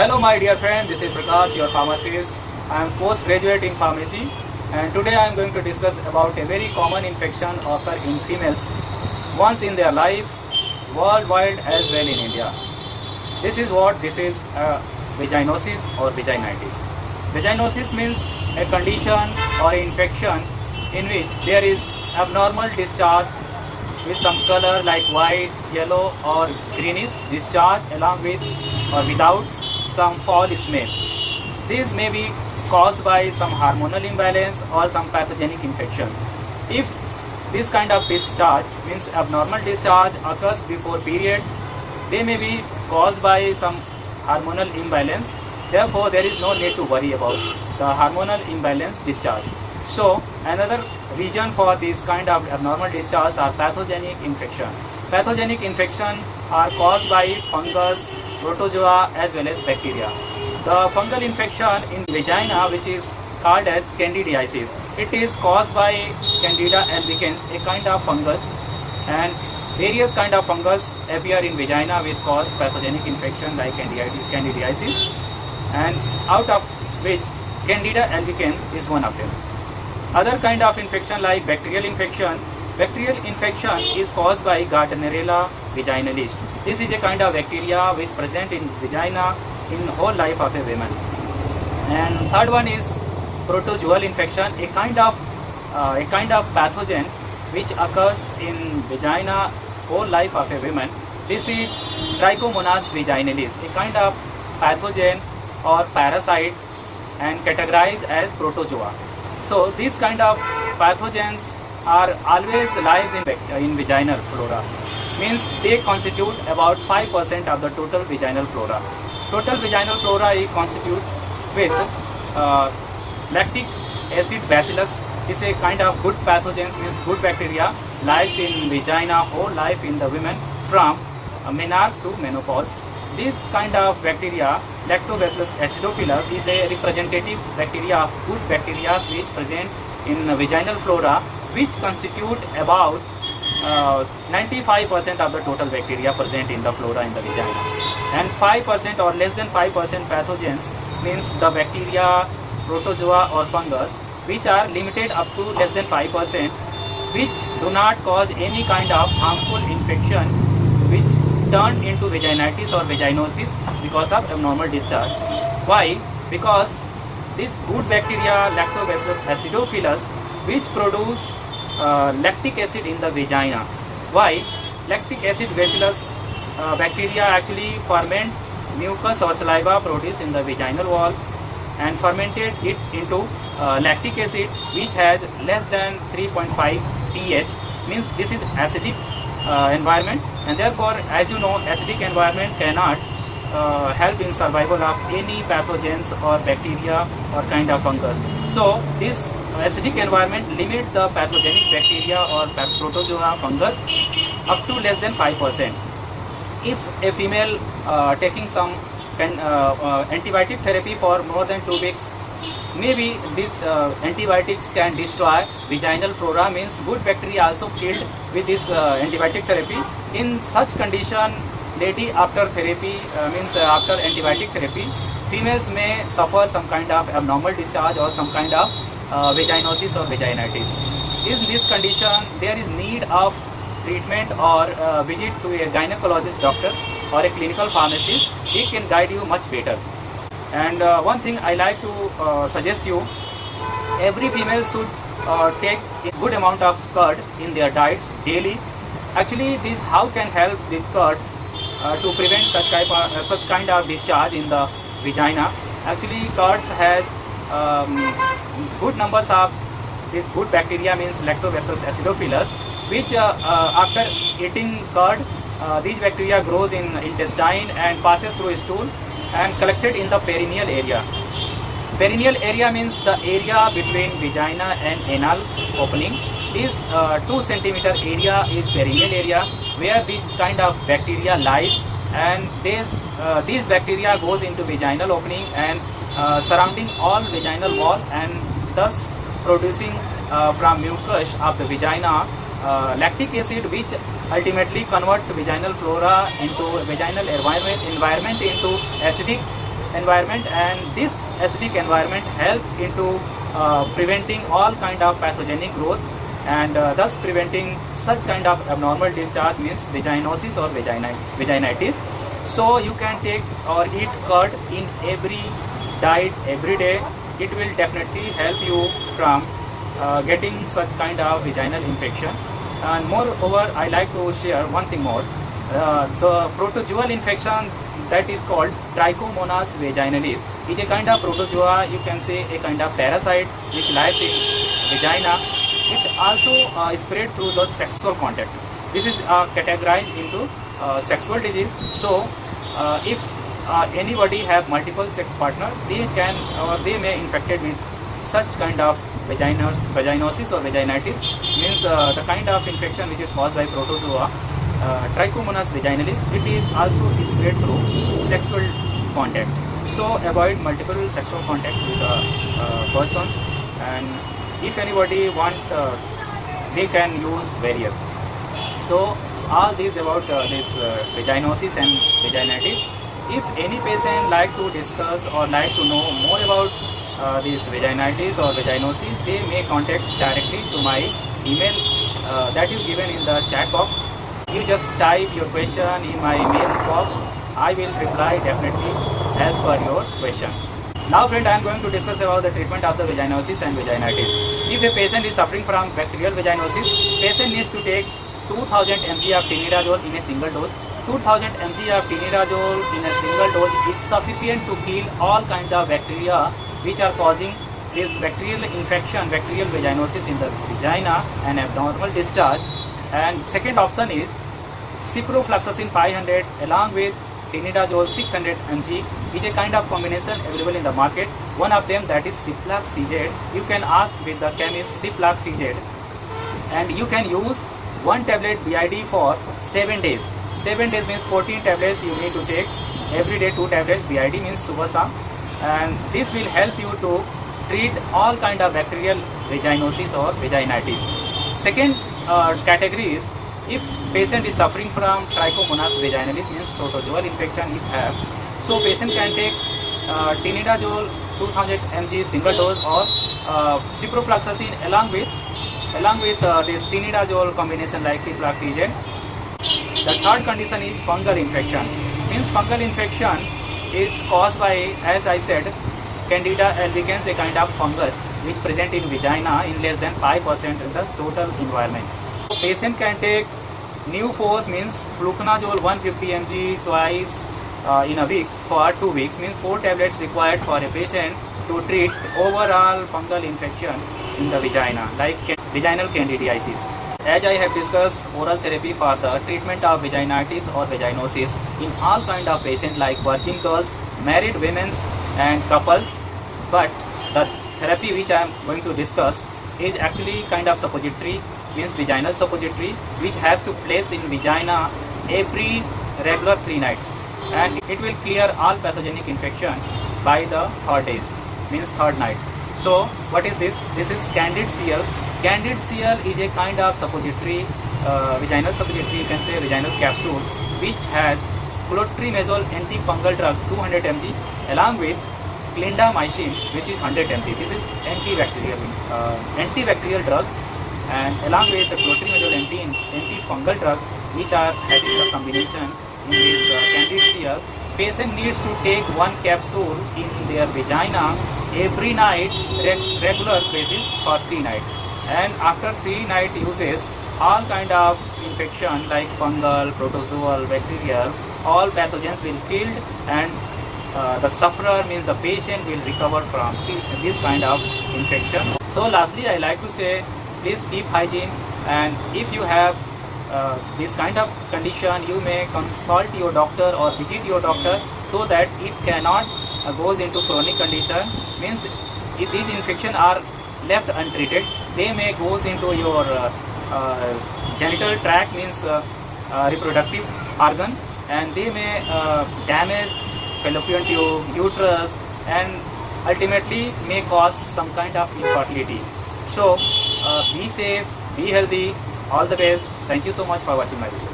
Hello my dear friend, this is Prakash, your pharmacist. I am postgraduate in pharmacy and today I am going to discuss about a very common infection occur in females once in their life, worldwide as well in India. This is vaginosis or vaginitis. Vaginosis means a condition or infection in which there is abnormal discharge with some color like white, yellow or greenish discharge along with or without some foul smell. This may be caused by some hormonal imbalance or some pathogenic infection. If this kind of discharge means abnormal discharge occurs before period, they may be caused by some hormonal imbalance. Therefore, there is no need to worry about the hormonal imbalance discharge. So, another reason for this kind of abnormal discharge are pathogenic infection. Pathogenic infection are caused by fungus, protozoa as well as bacteria. The fungal infection in vagina, which is called as candidiasis, it is caused by Candida albicans, a kind of fungus, and various kind of fungus appear in vagina which cause pathogenic infection like candidiasis, and out of which Candida albicans is one of them. Other kind of infection like bacterial infection. Bacterial infection is caused by Gardnerella vaginalis. This is a kind of bacteria which present in vagina in whole life of a woman. And third one is protozoal infection, a kind of pathogen which occurs in vagina whole life of a woman. This is Trichomonas vaginalis, a kind of pathogen or parasite and categorized as protozoa. So these kind of pathogens are always lives in vaginal flora. Means they constitute about 5% of the total vaginal flora. Total vaginal flora is constituted with lactic acid bacillus. Is a kind of good pathogens, means good bacteria lives in vagina whole life in the women from menarche to menopause. This kind of bacteria, Lactobacillus acidophilus, is a representative bacteria of good bacteria which present in vaginal flora, which constitute about 95% of the total bacteria present in the flora in the vagina. And 5% or less than 5% pathogens means the bacteria, protozoa or fungus which are limited up to less than 5%, which do not cause any kind of harmful infection which turn into vaginitis or vaginosis because of abnormal discharge. Why? Because this good bacteria Lactobacillus acidophilus which produce lactic acid in the vagina. Why? Lactic acid bacillus bacteria actually ferment mucus or saliva produced in the vaginal wall and fermented it into lactic acid which has less than 3.5 pH, means this is acidic environment, and therefore as you know acidic environment cannot help in survival of any pathogens or bacteria or kind of fungus. So this acidic environment limit the pathogenic bacteria or protozoa fungus up to less than 5%. If a female taking some antibiotic therapy for more than 2 weeks, maybe these antibiotics can destroy vaginal flora, means good bacteria also killed with this antibiotic therapy. In such condition, lady after therapy after antibiotic therapy, females may suffer some kind of abnormal discharge or some kind of vaginosis or vaginitis. In this condition, there is need of treatment or visit to a gynecologist doctor or a clinical pharmacist. He can guide you much better. And one thing I like to suggest you, every female should take a good amount of curd in their diet daily. Actually, this how can help this curd to prevent such kind of discharge in the vagina. Actually, curds has good numbers of this good bacteria, means Lactobacillus acidophilus, which after eating curd, these bacteria grows in intestine and passes through stool and collected in the perineal area. Perineal area means the area between vagina and anal opening. This 2 centimeter area is perineal area where this kind of bacteria lives, and these bacteria goes into vaginal opening and surrounding all vaginal wall, and thus producing from mucus of the vagina lactic acid, which ultimately convert vaginal flora into vaginal environment into acidic environment, and this acidic environment help into preventing all kind of pathogenic growth, and thus preventing such kind of abnormal discharge, means vaginosis or vaginitis. So you can take or eat curd in every diet every day. It will definitely help you from getting such kind of vaginal infection. And moreover, I like to share one thing more. The protozoal infection that is called Trichomonas vaginalis is a kind of protozoa, you can say a kind of parasite which lies in vagina. It also spread through the sexual contact. This is categorized into sexual disease. So if anybody have multiple sex partner, they can or they may infected with such kind of vaginosis or vaginitis, means the kind of infection which is caused by protozoa Trichomonas vaginalis. It is also spread through sexual contact. So avoid multiple sexual contact with persons, and if anybody want, they can use various. So all these about this vaginosis and vaginitis. If any patient like to discuss or like to know more about this vaginitis or vaginosis, they may contact directly to my email that is given in the chat box. You just type your question in my mail box. I will reply definitely as per your question. Now friend, I am going to discuss about the treatment of the vaginosis and vaginitis. If a patient is suffering from bacterial vaginosis, patient needs to take 2000 mg of tinidazole in a single dose. 2000 mg of tinidazole in a single dose is sufficient to kill all kinds of bacteria which are causing this bacterial infection, bacterial vaginosis in the vagina and abnormal discharge. And second option is ciprofloxacin 500 along with tinidazole 600 mg is a kind of combination available in the market. One of them, that is Ciplax TZ. You can ask with the chemist Ciplax TZ, and you can use one tablet BID for 7 days. 7 days means 14 tablets you need to take every day. 2 tablets BID means subah sham, and this will help you to treat all kind of bacterial vaginosis or vaginitis. Second category is if patient is suffering from Trichomonas vaginalis, means protozoal infection if have. So patient can take tinidazole 2000 mg single dose or ciprofloxacin along with this tinidazole combination like Ciplax TZ. The third condition is fungal infection. Means fungal infection is caused by, as I said, Candida albicans, a kind of fungus which present in vagina in less than 5% in the total environment. So patient can take Neophos, means fluconazole 150 mg twice in a week for 2 weeks, means 4 tablets required for a patient to treat overall fungal infection in the vagina like vaginal candidiasis. As I have discussed, oral therapy for the treatment of vaginitis or vaginosis in all kind of patients like virgin girls, married women and couples. But the therapy which I am going to discuss is actually kind of suppository, means vaginal suppository, which has to place in vagina every regular 3 nights, and it will clear all pathogenic infection by the 3rd days, means 3rd night. So what is this? This is Candid CL. Candid CL is a kind of suppository, vaginal suppository, you can say vaginal capsule, which has clotrimazole antifungal drug 200 mg along with clindamycin, which is 100 mg. This is antibacterial drug, and along with the clotrimazole antifungal drug, which are having the combination in this Candid CL. Patient needs to take 1 capsule in their vagina every night, regular basis for 3 nights. And after 3 night uses, all kind of infection like fungal, protozoal, bacterial, all pathogens will killed, and the sufferer, means the patient, will recover from this kind of infection. So lastly, I like to say, please keep hygiene, and if you have this kind of condition, you may consult your doctor or visit your doctor so that it cannot goes into chronic condition. Means if these infections are left untreated, they may goes into your genital tract, means reproductive organ, and they may damage fallopian tube, uterus, and ultimately may cause some kind of infertility. So be safe, be healthy, all the best. Thank you so much for watching my video.